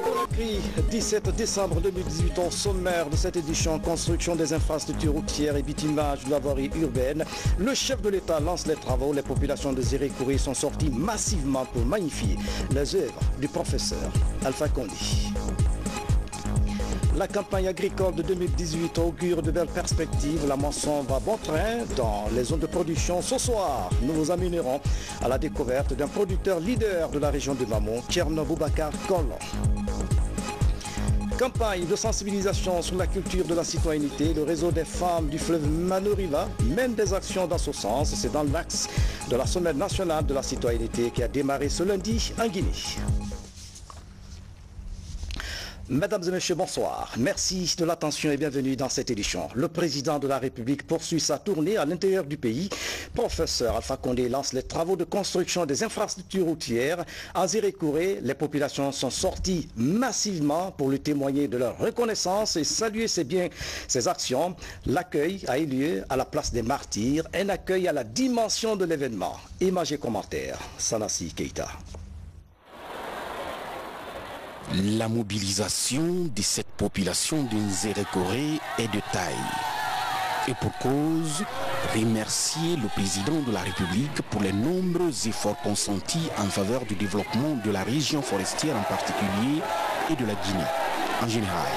Conakry, 17 décembre 2018, au sommaire de cette édition, construction des infrastructures routières et bitumage de la voirie urbaine. Le chef de l'État lance les travaux. Les populations de Zérékouré sont sorties massivement pour magnifier les œuvres du professeur Alpha Condé. La campagne agricole de 2018 augure de belles perspectives. La moisson va bon train dans les zones de production. Ce soir, nous vous amènerons à la découverte d'un producteur leader de la région de Mamon, Thierno Boubacar Collon. Campagne de sensibilisation sur la culture de la citoyenneté. Le réseau des femmes du fleuve Manoriva mène des actions dans ce sens. C'est dans l'axe de la semaine nationale de la citoyenneté qui a démarré ce lundi en Guinée. Mesdames et messieurs, bonsoir. Merci de l'attention et bienvenue dans cette édition. Le président de la République poursuit sa tournée à l'intérieur du pays. Professeur Alpha Condé lance les travaux de construction des infrastructures routières. À Zérékouré, les populations sont sorties massivement pour lui témoigner de leur reconnaissance et saluer ses actions. L'accueil a eu lieu à la place des martyrs, un accueil à la dimension de l'événement. Images et commentaires, Sanassi Keita. La mobilisation de cette population de Zérékouré est de taille. Et pour cause, remercier le président de la République pour les nombreux efforts consentis en faveur du développement de la région forestière en particulier et de la Guinée en général.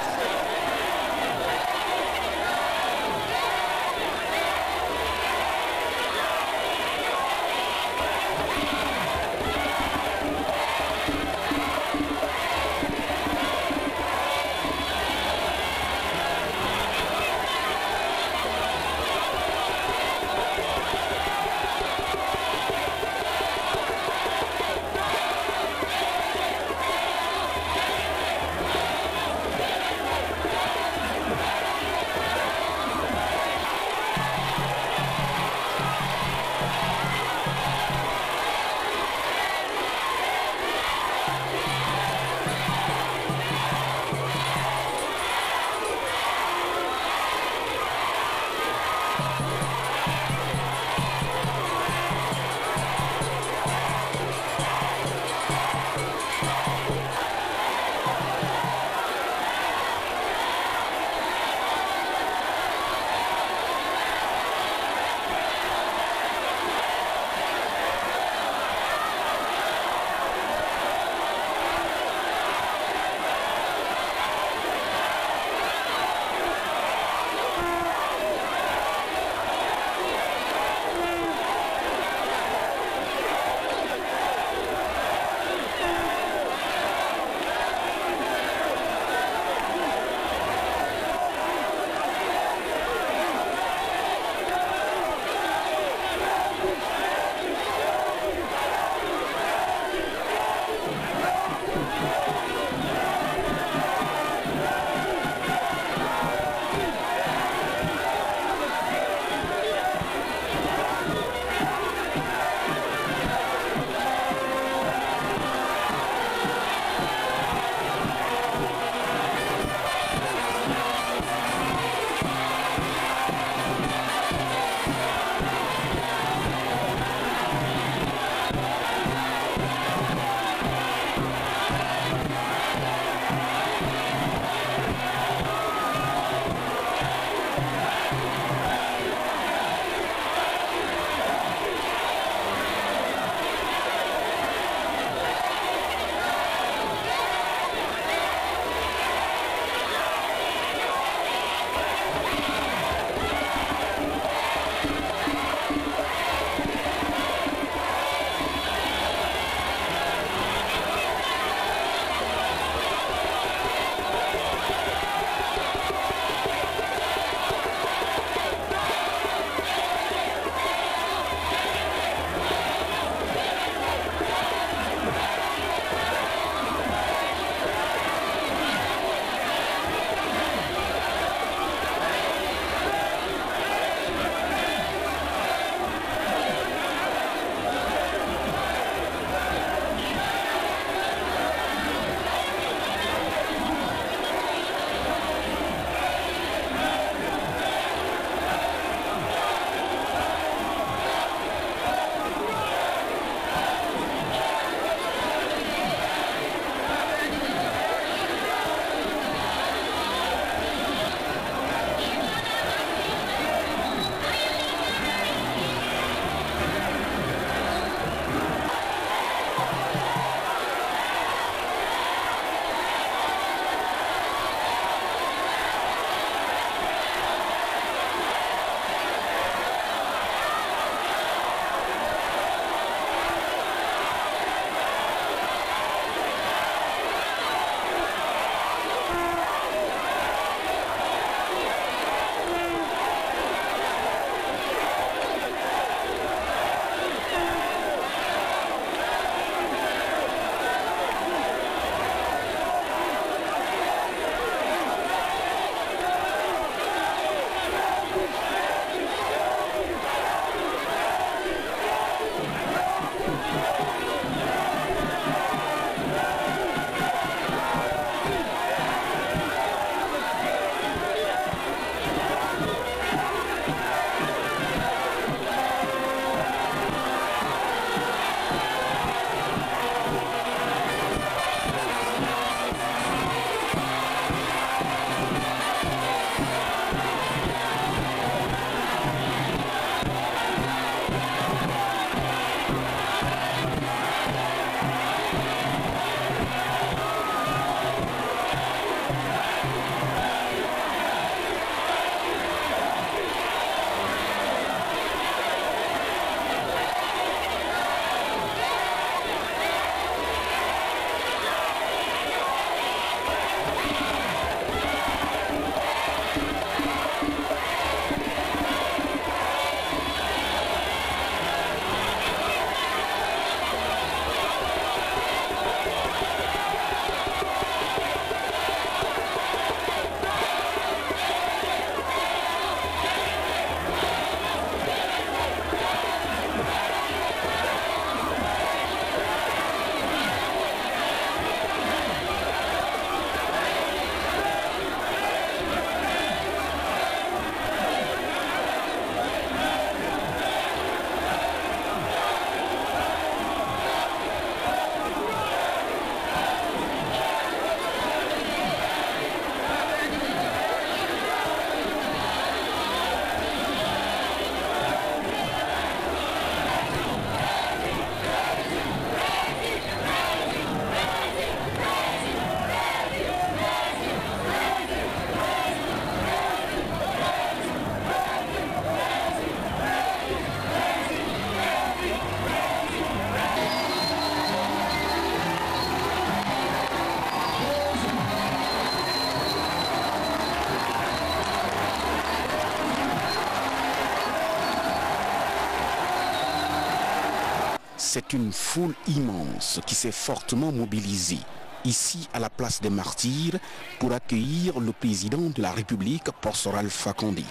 C'est une foule immense qui s'est fortement mobilisée ici à la place des Martyrs pour accueillir le président de la République, professeur Alpha Condé.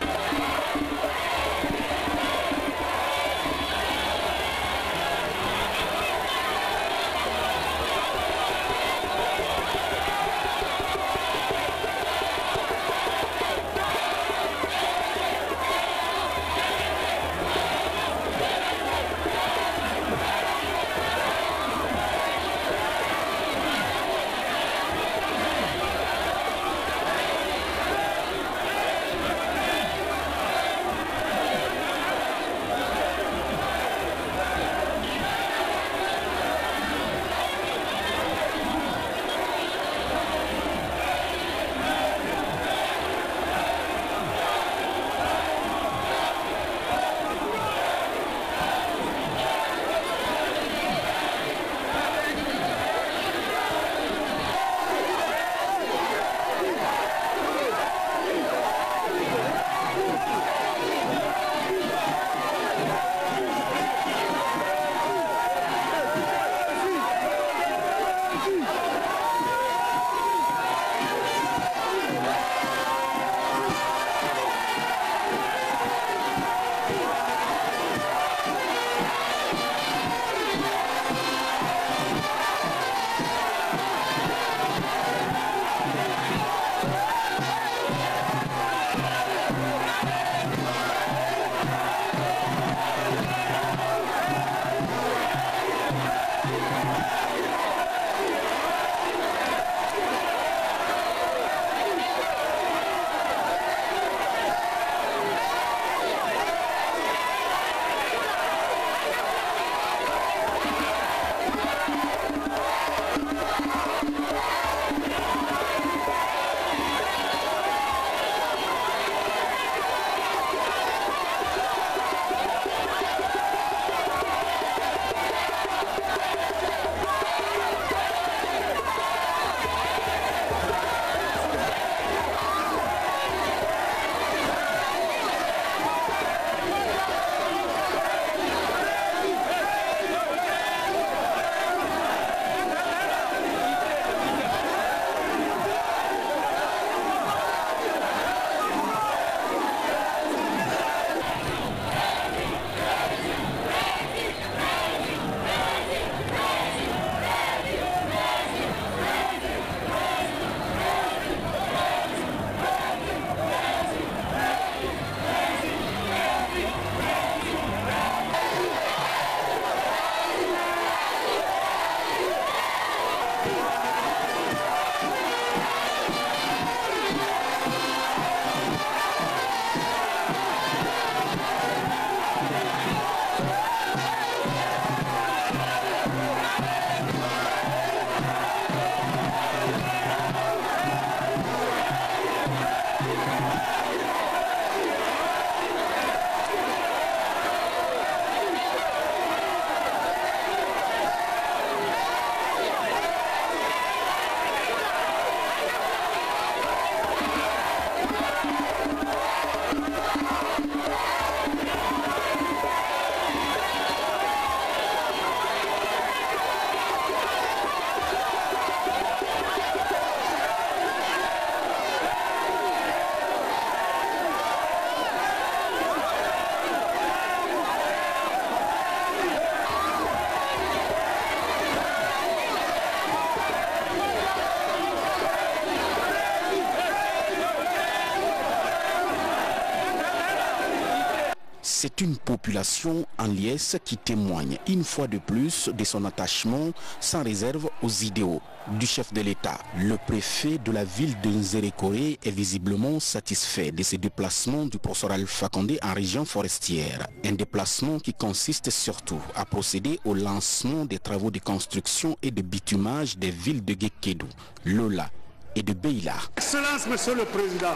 C'est une population en liesse qui témoigne une fois de plus de son attachement sans réserve aux idéaux du chef de l'État. Le préfet de la ville de Nzerekore est visiblement satisfait de ce déplacement du professeur Alpha Condé en région forestière. Un déplacement qui consiste surtout à procéder au lancement des travaux de construction et de bitumage des villes de Gekedou, Lola et de Beila. Excellence, Monsieur le Président,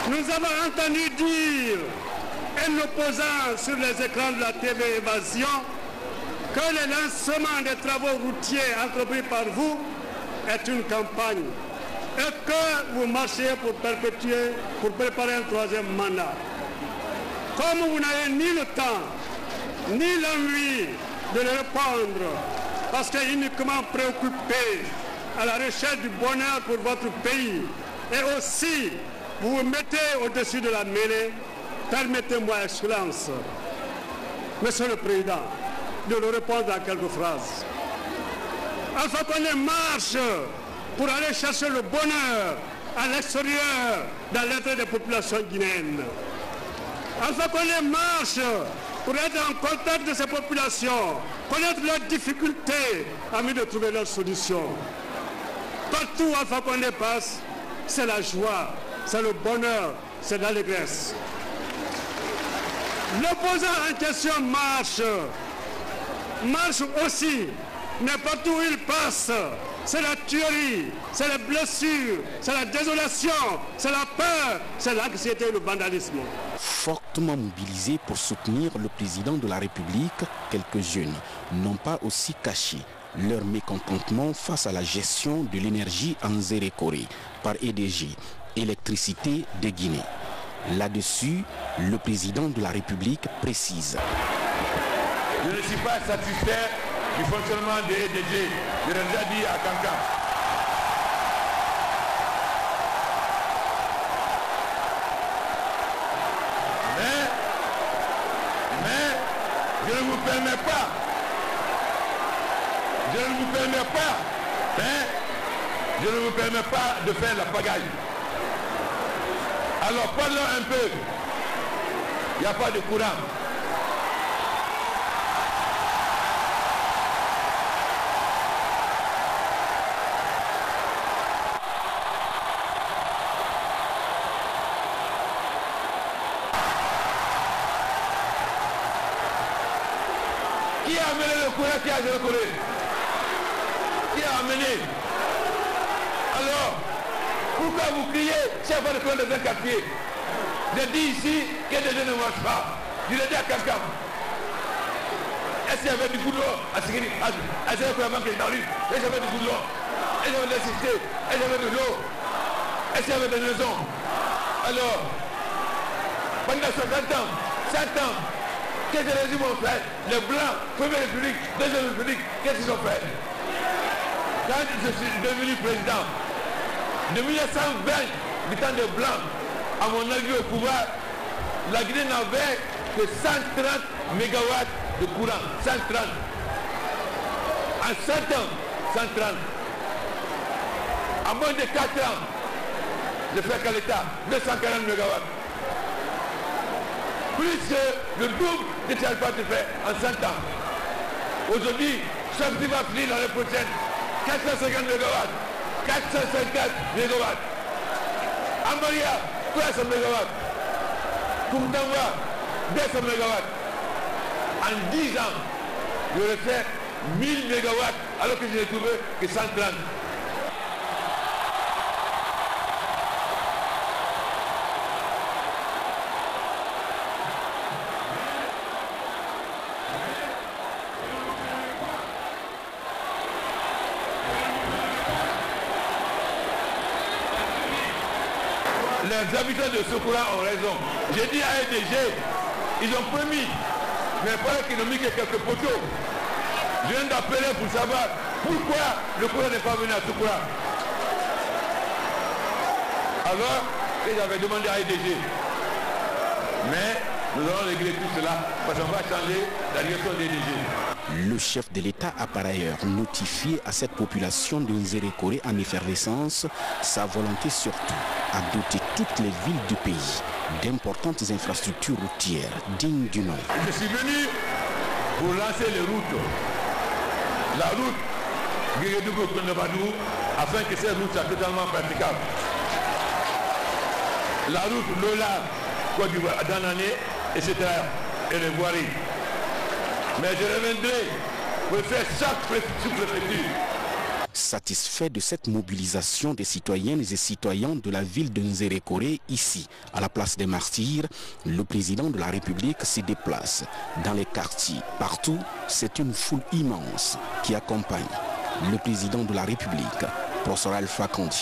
nous avons entendu dire, en opposant sur les écrans de la TV Évasion, que le lancement des travaux routiers entrepris par vous est une campagne et que vous marchez pour préparer un troisième mandat. Comme vous n'avez ni le temps, ni l'envie, de les répondre, parce que uniquement préoccupé à la recherche du bonheur pour votre pays, et aussi vous vous mettez au-dessus de la mêlée, permettez-moi, Excellence, Monsieur le Président, de le répondre en quelques phrases. Alpha Condé marche pour aller chercher le bonheur à l'extérieur, dans l'intérêt des populations guinéennes. Alpha Condé marche pour être en contact de ces populations, connaître leurs difficultés, afin de trouver leurs solutions. Partout où Alpha Condé passe, c'est la joie, c'est le bonheur, c'est l'allégresse. L'opposant en question marche aussi, mais partout où il passe, c'est la tuerie, c'est les blessures, c'est la désolation, c'est la peur, c'est l'anxiété et le vandalisme. Fortement mobilisés pour soutenir le président de la République, quelques jeunes n'ont pas aussi caché leur mécontentement face à la gestion de l'énergie en Nzérékoré par EDG, Électricité de Guinée. Là-dessus, le président de la République précise. Je ne suis pas satisfait du fonctionnement de EDG, je l'ai déjà dit à Kankan. Mais je ne vous permets pas, je ne vous permets pas de faire la pagaille. Alors parlons un peu. Il n'y a pas de courant. Qui a amené le courant? Qui a amené le courant? Qui a amené? Alors, pourquoi vous criez chaque fois de courant dans un quartier? Je dis ici que des gens ne marchent pas. Je l'ai dit à quelqu'un. Est-ce qu'il y avait du goudron à Sigiri? Est-ce qu'il y avait des dans l'île? Est-ce qu'il y avait du goudron? Est-ce qu'il y avait de l'électricité? Est-ce qu'il y avait de l'eau? Est-ce qu'il y avait des maisons? Alors, pendant 50 ans, 100 ans, qu'est-ce que les régimes ont fait? Les Blancs, Première République, Deuxième République, qu'est-ce qu'ils ont fait? Quand je suis devenu président, de 1920, du temps des Blancs, à mon arrivée au pouvoir, la Guinée n'avait que 130 mégawatts de courant. 130. En 7 ans, 130. En moins de 4 ans, je fais qu'à l'État, 240 mégawatts. Plus que le double de ce que tu fais en 100 ans. Aujourd'hui, ce qui va finir l'année prochaine, 450 mégawatts. 450 mégawatts. Amaria, 300 mégawatts. Koumtamba, 200 mégawatts. En 10 ans, je vais faire 1000 mégawatts alors que je n'ai trouvé que 130. Les habitants de Soukura ont raison. J'ai dit à EDG, ils ont promis, mais pas qu'ils n'ont mis que quelques poteaux. Je viens d'appeler pour savoir pourquoi le courant n'est pas venu à Soukura. Alors, j'avais demandé à EDG. Mais nous allons régler tout cela parce qu'on va changer la direction d'EDG. Le chef de l'État a par ailleurs notifié à cette population de Nzérékoré en effervescence sa volonté surtout à doter toutes les villes du pays d'importantes infrastructures routières dignes du nom. Je suis venu pour lancer les routes. La route Guérédougou-Kondobadou afin que cette route soit totalement praticable. La route Lola, Côte d'Ivoire, Danané, etc. et les voiries. Mais je reviendrai pour faire chaque sous-préfecture. Satisfait de cette mobilisation des citoyennes et citoyens de la ville de Nzérékoré, ici, à la place des Martyrs, le président de la République se déplace dans les quartiers. Partout, c'est une foule immense qui accompagne le président de la République, professeur Alpha Condé.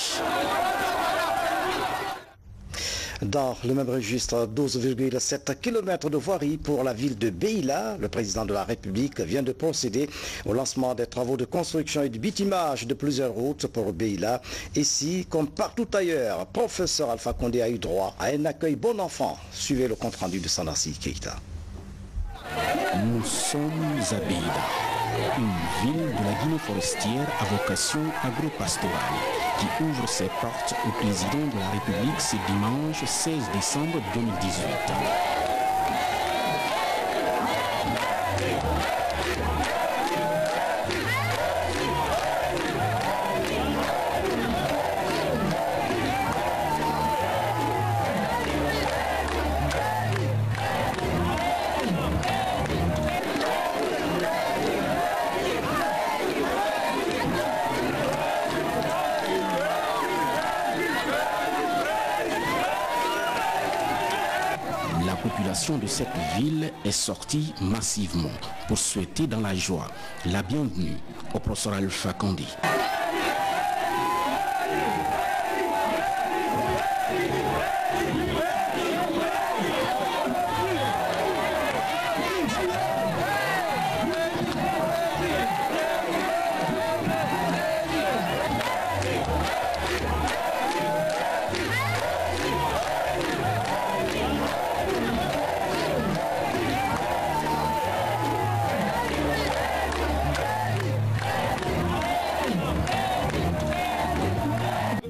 Dans le même registre, 12,7 km de voirie pour la ville de Beila. Le président de la République vient de procéder au lancement des travaux de construction et de bitumage de plusieurs routes pour Beila. Ici, comme partout ailleurs, professeur Alpha Condé a eu droit à un accueil bon enfant. Suivez le compte-rendu de Sanassi Keita. Nous sommes à Beila, une ville de la Guinée forestière à vocation agro-pastorale qui ouvre ses portes au président de la République ce dimanche 16 décembre 2018. La population de cette ville est sortie massivement pour souhaiter dans la joie la bienvenue au professeur Alpha Condé.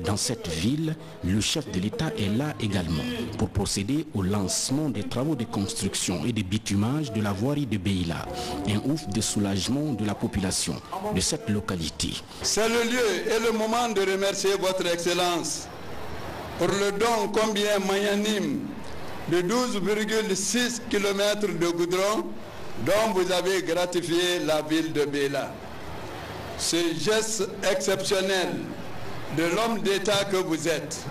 Dans cette ville, le chef de l'État est là également pour procéder au lancement des travaux de construction et de bitumage de la voirie de Beila, un ouf de soulagement de la population de cette localité. C'est le lieu et le moment de remercier votre Excellence pour le don combien magnanime de 12,6 km de goudron dont vous avez gratifié la ville de Beila. Ce geste exceptionnel de l'homme d'État que vous êtes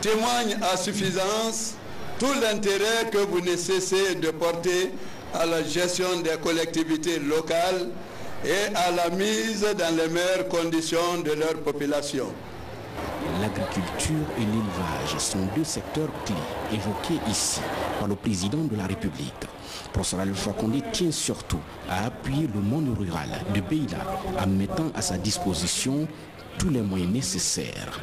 témoigne à suffisance tout l'intérêt que vous ne cessez de porter à la gestion des collectivités locales et à la mise dans les meilleures conditions de leur population. L'agriculture et l'élevage sont deux secteurs clés évoqués ici par le président de la République. Professeur Alpha Condé tient surtout à appuyer le monde rural de Beila en mettant à sa disposition tous les moyens nécessaires.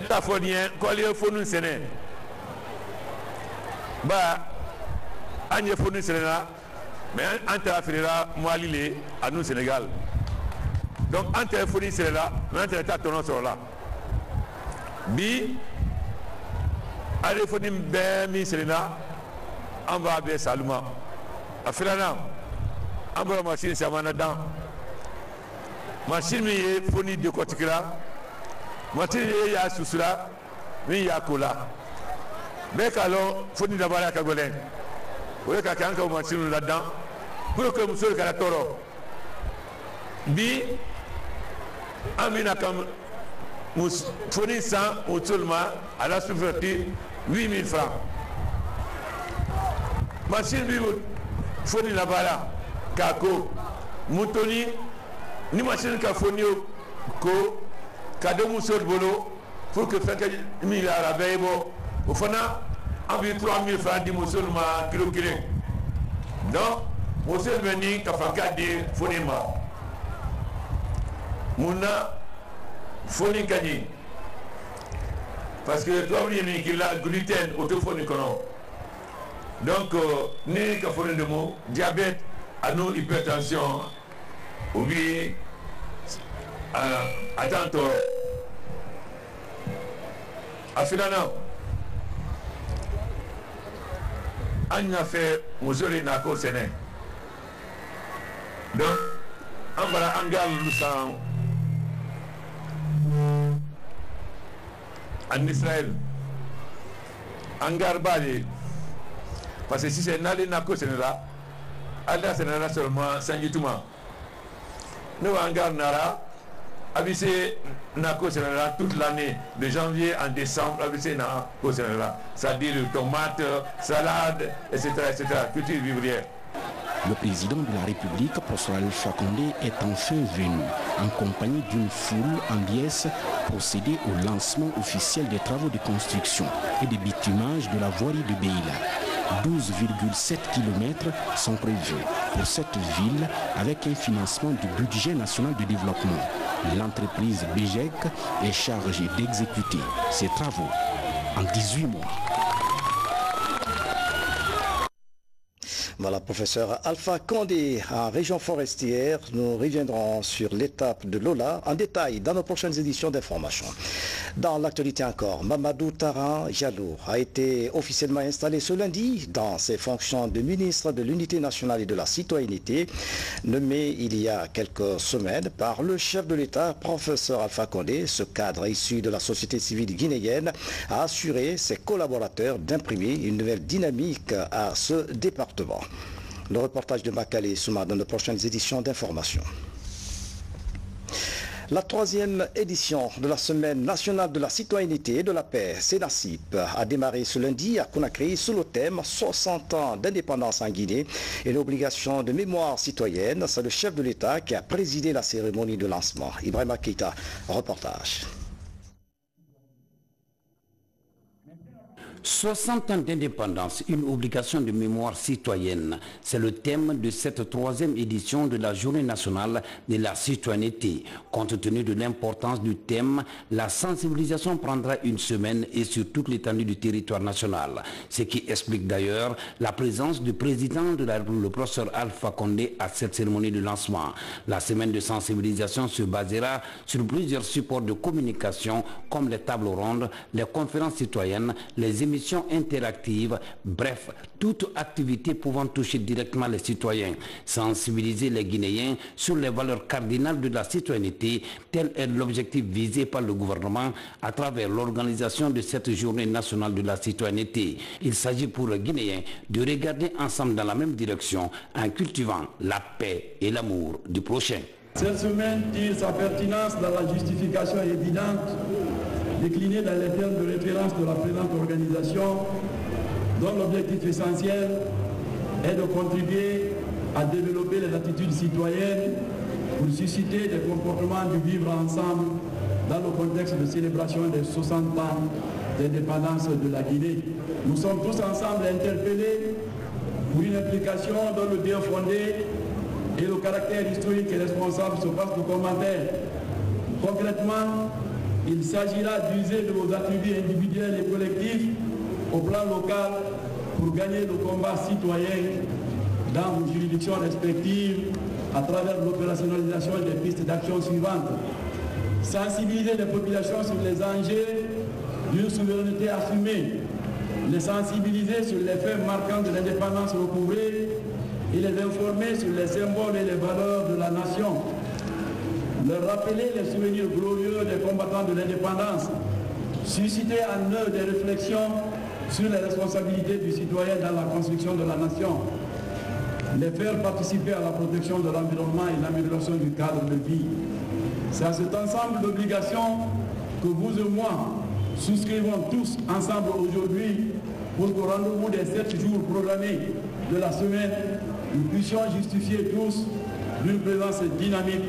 Donc, en téléphonie, c'est là, maintenant, c'est là. Bi, à téléphonie, c'est là, on va bien Saluma. À Filana, on va machine, c'est Manadam. Machine, mais phonie de Kotikra. Machine, il y a Sousra, mais il y a Kola. Mais alors, phonie d'abord à Kagolen. Vous voyez qu'il y a un machine là-dedans. Pour que vous soyez à la Toro. Bi, Amina comme fournissant au Tulma à la sous-vertu 8 000 francs. Machine bi fourni la bala, kako, moutoni, ni machine qui a fourni ko, cadeau moussol bolo, pour que fait que mille à la veille, au fond, environ 3 000 francs de moussol ma kilo. Donc, moussol venu, qui a fait garder fourni ma. Mouna foni gagné parce que toi vous avez qu'il a gluten autophone kono donc ni ka foni de mo diabète à nous hypertension ou bien attends à finana on a fait mosoli na ko séné donc on va engager nous ça en Israël, en Garbali, parce que si c'est n'allé n'a que c'est là, Allah c'est là seulement sans yutuma. Nous en Garnara, avisé n'a que c'est là toute l'année, de janvier en décembre, avisé n'a que c'est là, c'est-à-dire tomates, salades, etc., culture vivrière. Le président de la République, professeur Alpha Condé, est enfin venu en compagnie d'une foule en liesse procéder au lancement officiel des travaux de construction et de bitumage de la voirie de Beila. 12,7 km sont prévus pour cette ville avec un financement du budget national de développement. L'entreprise BGEC est chargée d'exécuter ces travaux en 18 mois. Voilà, professeur Alpha Condé, en région forestière. Nous reviendrons sur l'étape de Lola en détail dans nos prochaines éditions d'information. Dans l'actualité encore, Mamadou Tara Diallo a été officiellement installé ce lundi dans ses fonctions de ministre de l'Unité nationale et de la citoyenneté, nommé il y a quelques semaines par le chef de l'État, professeur Alpha Condé. Ce cadre issu de la société civile guinéenne a assuré ses collaborateurs d'imprimer une nouvelle dynamique à ce département. Le reportage de Makale Souma dans de prochaines éditions d'information. La 3e édition de la Semaine nationale de la citoyenneté et de la paix, SENACIP, a démarré ce lundi à Conakry sous le thème 60 ans d'indépendance en Guinée et l'obligation de mémoire citoyenne. C'est le chef de l'État qui a présidé la cérémonie de lancement. Ibrahima Keita, reportage. 60 ans d'indépendance, une obligation de mémoire citoyenne. C'est le thème de cette 3e édition de la Journée nationale de la citoyenneté. Compte tenu de l'importance du thème, la sensibilisation prendra une semaine et sur toute l'étendue du territoire national. Ce qui explique d'ailleurs la présence du président de la République, le professeur Alpha Condé, à cette cérémonie de lancement. La semaine de sensibilisation se basera sur plusieurs supports de communication comme les tables rondes, les conférences citoyennes, les émissions interactives, bref, toute activité pouvant toucher directement les citoyens. Sensibiliser les Guinéens sur les valeurs cardinales de la citoyenneté, tel est l'objectif visé par le gouvernement à travers l'organisation de cette journée nationale de la citoyenneté. Il s'agit pour les Guinéens de regarder ensemble dans la même direction en cultivant la paix et l'amour du prochain. Cette semaine tire sa pertinence dans la justification évidente déclinée dans les termes de référence de la présente organisation, dont l'objectif essentiel est de contribuer à développer les attitudes citoyennes pour susciter des comportements du vivre ensemble dans le contexte de célébration des 60 ans d'indépendance de la Guinée. Nous sommes tous ensemble interpellés pour une implication dont le bien fondé et le caractère historique et responsable se passent de commentaires. Concrètement, il s'agira d'user de vos attributs individuels et collectifs au plan local pour gagner le combat citoyen dans vos juridictions respectives à travers l'opérationnalisation des pistes d'action suivantes. Sensibiliser les populations sur les enjeux d'une souveraineté assumée, les sensibiliser sur les faits marquants de l'indépendance recouvrée et les informer sur les symboles et les valeurs de la nation. Leur rappeler les souvenirs glorieux des combattants de l'indépendance, susciter en eux des réflexions sur les responsabilités du citoyen dans la construction de la nation, les faire participer à la protection de l'environnement et l'amélioration du cadre de vie. C'est à cet ensemble d'obligations que vous et moi souscrivons tous ensemble aujourd'hui pour qu'au rendez-vous des 7 jours programmés de la semaine, nous puissions justifier tous d'une présence dynamique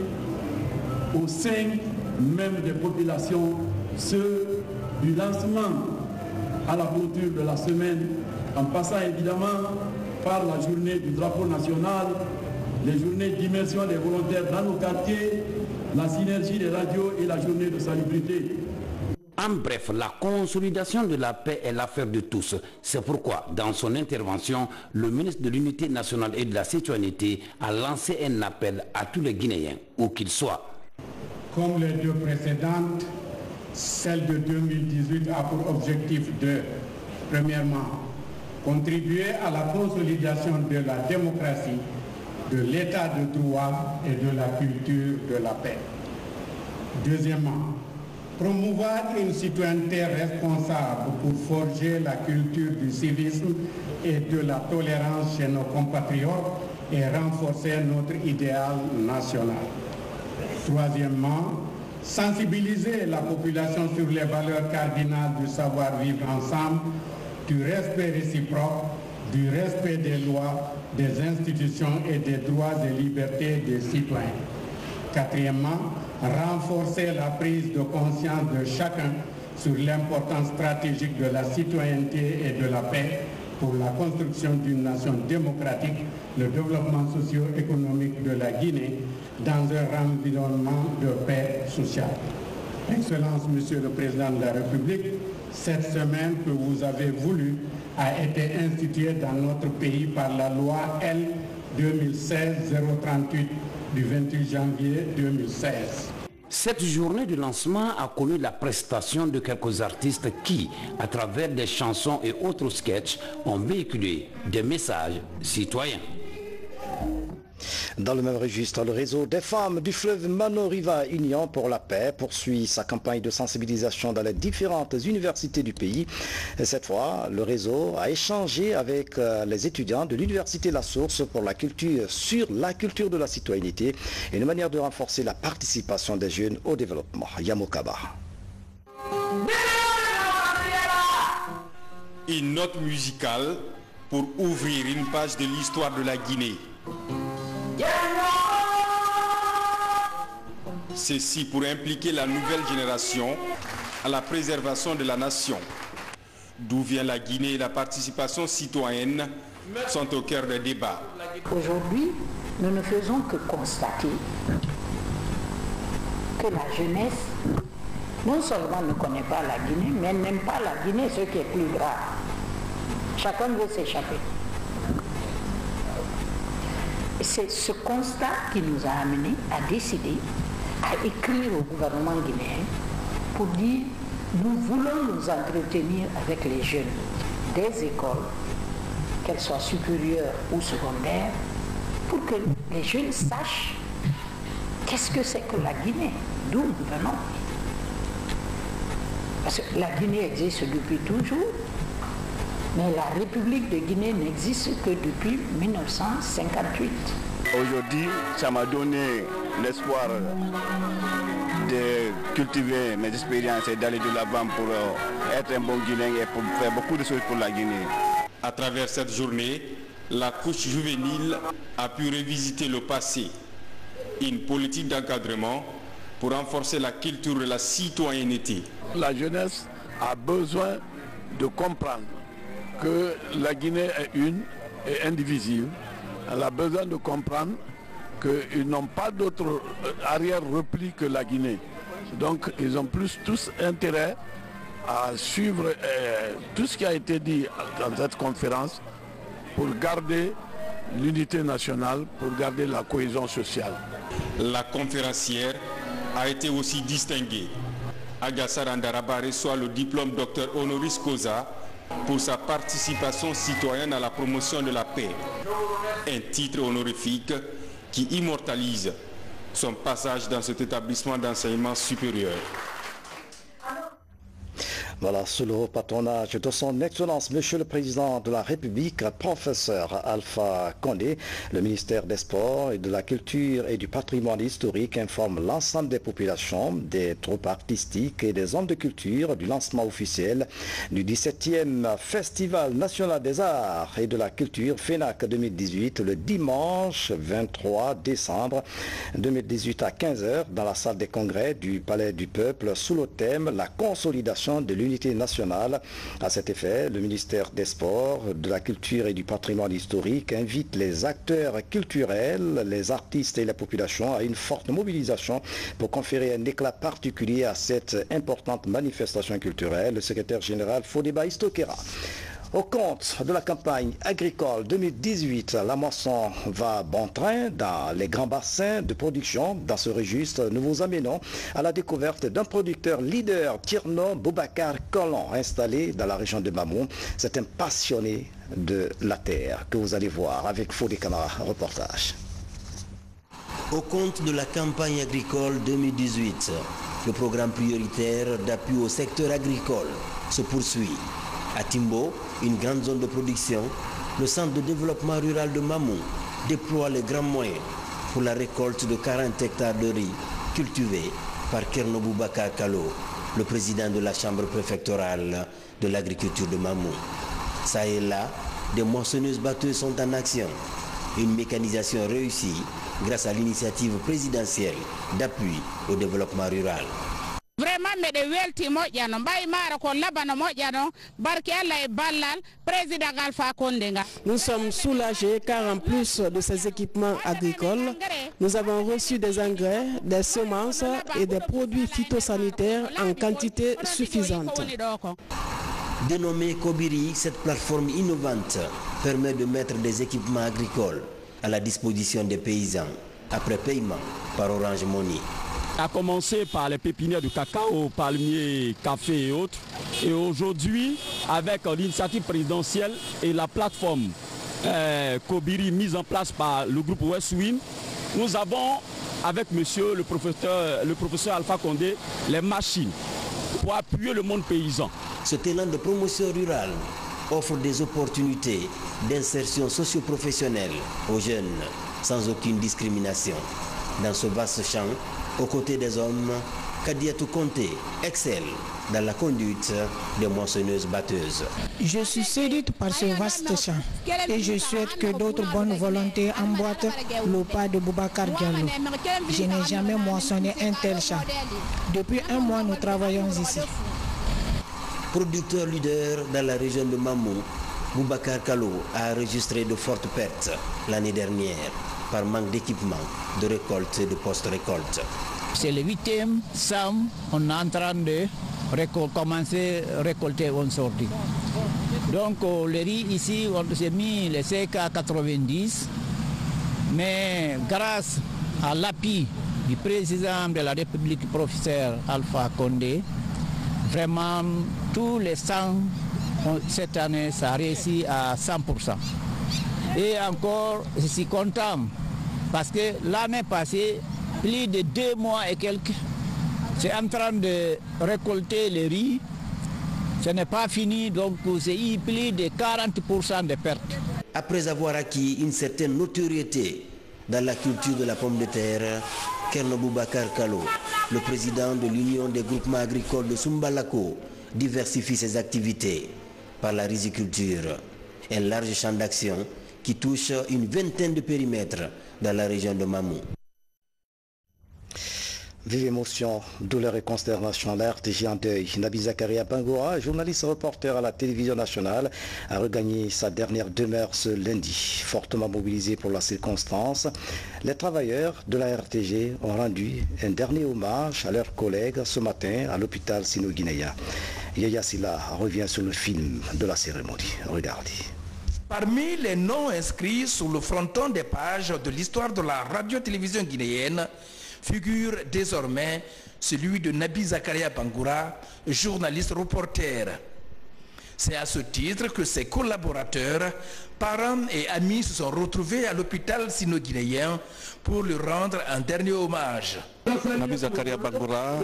au sein même des populations, ceux du lancement à la clôture de la semaine, en passant évidemment par la journée du drapeau national, les journées d'immersion des volontaires dans nos quartiers, la synergie des radios et la journée de salubrité. En bref, la consolidation de la paix est l'affaire de tous. C'est pourquoi, dans son intervention, le ministre de l'Unité nationale et de la citoyenneté a lancé un appel à tous les Guinéens, où qu'ils soient. Comme les deux précédentes, celle de 2018 a pour objectif de, premièrement, contribuer à la consolidation de la démocratie, de l'état de droit et de la culture de la paix. Deuxièmement, promouvoir une citoyenneté responsable pour forger la culture du civisme et de la tolérance chez nos compatriotes et renforcer notre idéal national. Troisièmement, sensibiliser la population sur les valeurs cardinales du savoir-vivre ensemble, du respect réciproque, du respect des lois, des institutions et des droits et libertés des citoyens. Quatrièmement, renforcer la prise de conscience de chacun sur l'importance stratégique de la citoyenneté et de la paix pour la construction d'une nation démocratique, le développement socio-économique de la Guinée dans un environnement de paix sociale. Excellence, Monsieur le Président de la République, cette semaine que vous avez voulu a été instituée dans notre pays par la loi L 2016-038 du 28 janvier 2016. Cette journée de lancement a connu la prestation de quelques artistes qui, à travers des chansons et autres sketchs, ont véhiculé des messages citoyens. Dans le même registre, le réseau des femmes du fleuve Mano-Riva Union pour la paix poursuit sa campagne de sensibilisation dans les différentes universités du pays. Et cette fois, le réseau a échangé avec les étudiants de l'université La Source pour la culture sur la culture de la citoyenneté et une manière de renforcer la participation des jeunes au développement. Yamokaba. Une note musicale pour ouvrir une page de l'histoire de la Guinée. Ceci pour impliquer la nouvelle génération à la préservation de la nation. D'où vient la Guinée et la participation citoyenne sont au cœur des débats. Aujourd'hui, nous ne faisons que constater que la jeunesse non seulement ne connaît pas la Guinée, mais n'aime pas la Guinée, ce qui est plus grave. Chacun veut s'échapper. C'est ce constat qui nous a amenés à décider, à écrire au gouvernement guinéen pour dire nous voulons nous entretenir avec les jeunes des écoles, qu'elles soient supérieures ou secondaires, pour que les jeunes sachent qu'est-ce que c'est que la Guinée, d'où nous venons. Parce que la Guinée existe depuis toujours, mais la République de Guinée n'existe que depuis 1958. Aujourd'hui, ça m'a donné l'espoir de cultiver mes expériences et d'aller de l'avant pour être un bon Guinéen et pour faire beaucoup de choses pour la Guinée. À travers cette journée, la couche juvénile a pu revisiter le passé. Une politique d'encadrement pour renforcer la culture de la citoyenneté. La jeunesse a besoin de comprendre que la Guinée est une et indivisible. Elle a besoin de comprendre qu'ils n'ont pas d'autre arrière-repli que la Guinée. Donc ils ont tous intérêt à suivre tout ce qui a été dit dans cette conférence pour garder l'unité nationale, pour garder la cohésion sociale. La conférencière a été aussi distinguée. Agassar Andaraba reçoit le diplôme Dr honoris causa pour sa participation citoyenne à la promotion de la paix. Un titre honorifique qui immortalise son passage dans cet établissement d'enseignement supérieur. Voilà, sous le patronage de son Excellence, Monsieur le Président de la République, professeur Alpha Condé, le ministère des Sports et de la Culture et du Patrimoine historique informe l'ensemble des populations, des troupes artistiques et des hommes de culture du lancement officiel du 17e Festival national des arts et de la culture FENAC 2018 le dimanche 23 décembre 2018 à 15h dans la salle des congrès du Palais du Peuple sous le thème « La consolidation de l'unité nationale ». À cet effet, le ministère des Sports, de la Culture et du Patrimoine historique invite les acteurs culturels, les artistes et la population à une forte mobilisation pour conférer un éclat particulier à cette importante manifestation culturelle. Le secrétaire général Fodeba Istokera. Au compte de la campagne agricole 2018, la moisson va bon train dans les grands bassins de production. Dans ce registre, nous vous amenons à la découverte d'un producteur leader, Tierno Boubacar Colon, installé dans la région de Mamou. C'est un passionné de la terre que vous allez voir avec Fodé Camara. Reportage. Au compte de la campagne agricole 2018, le programme prioritaire d'appui au secteur agricole se poursuit. À Timbo, une grande zone de production, le centre de développement rural de Mamou déploie les grands moyens pour la récolte de 40 hectares de riz cultivés par Kerno Boubacar Kalo, le président de la chambre préfectorale de l'agriculture de Mamou. Ça et là, des moissonneuses-batteuses sont en action. Une mécanisation réussie grâce à l'initiative présidentielle d'appui au développement rural. Nous sommes soulagés car en plus de ces équipements agricoles, nous avons reçu des engrais, des semences et des produits phytosanitaires en quantité suffisante. Dénommée Kobiri, cette plateforme innovante permet de mettre des équipements agricoles à la disposition des paysans après paiement par Orange Money. A commencé par les pépinières de cacao, palmiers, café et autres. Et aujourd'hui, avec l'initiative présidentielle et la plateforme Kobiri mise en place par le groupe Westwind, nous avons, avec monsieur le professeur Alpha Condé, les machines pour appuyer le monde paysan. Ce élan de promotion rurale offre des opportunités d'insertion socio-professionnelle aux jeunes sans aucune discrimination. Dans ce vaste champ, aux côtés des hommes, Kadiatou Conté excelle dans la conduite des moissonneuses-batteuses. Je suis séduite par ce vaste champ et je souhaite que d'autres bonnes volontés emboîtent le pas de Boubacar Diallo. Je n'ai jamais moissonné un tel champ. Depuis un mois, nous travaillons ici. Producteur leader dans la région de Mamou, Boubacar Kallo a enregistré de fortes pertes l'année dernière par manque d'équipement, de récolte et de post-récolte. C'est le 8e SAM, on est en train de commencer à récolter une sortie. Donc le riz ici, on s'est mis les CK à 90, mais grâce à l'appui du président de la République, professeur Alpha Condé, vraiment tous les 100 cette année, ça a réussi à 100%. Et encore, je suis content parce que l'année passée, plus de 2 mois et quelques, c'est en train de récolter le riz. Ce n'est pas fini, donc c'est plus de 40% de pertes. Après avoir acquis une certaine notoriété dans la culture de la pomme de terre, Kerno Boubacar Kallo, le président de l'Union des groupements agricoles de Sumbalako, diversifie ses activités par la riziculture, un large champ d'action qui touche une vingtaine de périmètres dans la région de Mamou. Vive émotion, douleur et consternation, la RTG en deuil. Nabi Zakaria Bangoura, journaliste reporter à la télévision nationale, a regagné sa dernière demeure ce lundi. Fortement mobilisé pour la circonstance, les travailleurs de la RTG ont rendu un dernier hommage à leurs collègues ce matin à l'hôpital sino-guinéen. Yaya Silla revient sur le film de la cérémonie. Regardez. Parmi les noms inscrits sur le fronton des pages de l'histoire de la radio-télévision guinéenne, figure désormais celui de Nabi Zakaria Bangoura, journaliste reporter. C'est à ce titre que ses collaborateurs, parents et amis se sont retrouvés à l'hôpital sino-guinéen pour lui rendre un dernier hommage. Nabi Zakaria Bangoura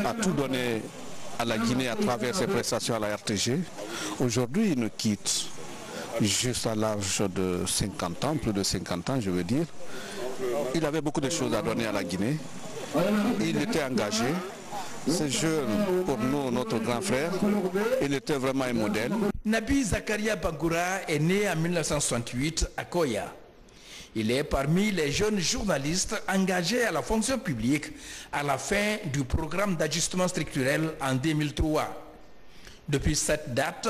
a tout donné à la Guinée à travers ses prestations à la RTG. Aujourd'hui, il nous quitte juste à l'âge de 50 ans, plus de 50 ans je veux dire. Il avait beaucoup de choses à donner à la Guinée. Il était engagé. C'est jeune pour nous, notre grand frère. Il était vraiment un modèle. Nabi Zakaria Bangoura est né en 1968 à Koya. Il est parmi les jeunes journalistes engagés à la fonction publique à la fin du programme d'ajustement structurel en 2003. Depuis cette date,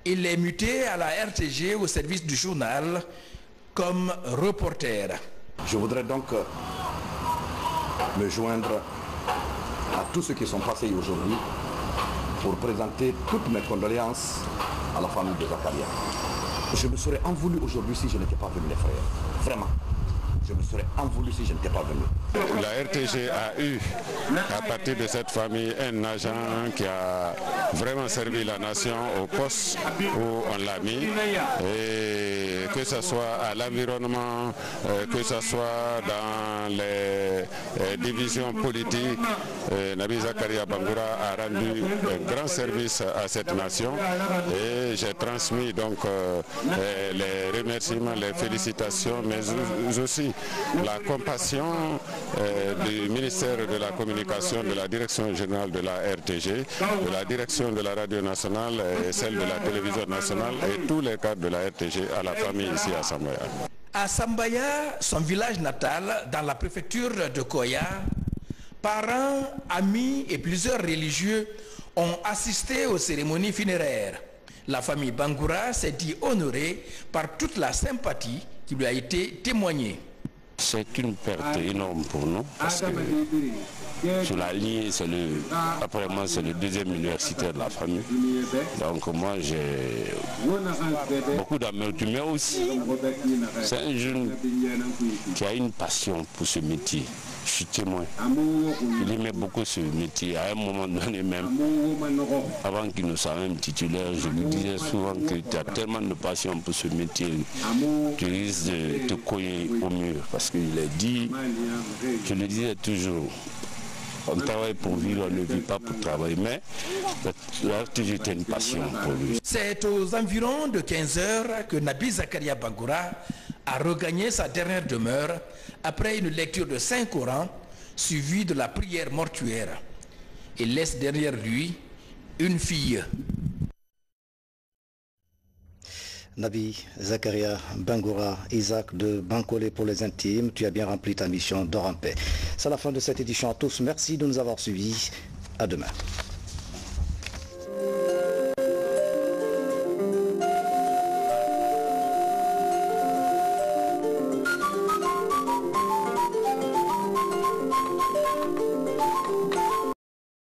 il est muté à la RTG au service du journal comme reporter. Je voudrais donc me joindre à tous ceux qui sont passés aujourd'hui pour présenter toutes mes condoléances à la famille de Zakaria. Je me serais en voulu aujourd'hui si je n'étais pas venu, les frères. Vraiment. Je me serais en voulu si je n'étais pas venu. La RTG a eu, à partir de cette famille, un agent qui a vraiment servi la nation au poste où on l'a mis. Et que ce soit à l'environnement, que ce soit dans les divisions politiques, Nabi Zakaria Bangoura a rendu un grand service à cette nation. Et j'ai transmis donc les remerciements, les félicitations, mais aussi la compassion du ministère de la Communication, de la Direction générale de la RTG, de la Direction de la Radio nationale et celle de la Télévision nationale et tous les cadres de la RTG à la famille ici à Sambaya. À Sambaya, son village natal, dans la préfecture de Koya, parents, amis et plusieurs religieux ont assisté aux cérémonies funéraires. La famille Bangoura s'est dit honorée par toute la sympathie qui lui a été témoignée. C'est une perte énorme pour nous parce que sur la ligne, après moi c'est le deuxième universitaire de la famille. Donc moi j'ai beaucoup d'amertume, mais aussi c'est un jeune qui a une passion pour ce métier. Je suis témoin. Il aimait beaucoup ce métier. À un moment donné même, avant qu'il ne soit même titulaire, je lui disais souvent que tu as tellement de passion pour ce métier, tu risques de te cogner au mur. Parce qu'il a dit, je le disais toujours, on travaille pour vivre, on ne vit pas pour travailler, mais j'ai une passion pour lui. C'est aux environs de 15 heures que Nabi Zakaria Bangoura a regagné sa dernière demeure après une lecture de Saint-Coran suivie de la prière mortuaire. Il laisse derrière lui une fille. Nabi Zakaria Bangoura, Isaac de Bancolé pour les intimes, tu as bien rempli ta mission, dors en paix. C'est la fin de cette édition à tous. Merci de nous avoir suivis. À demain.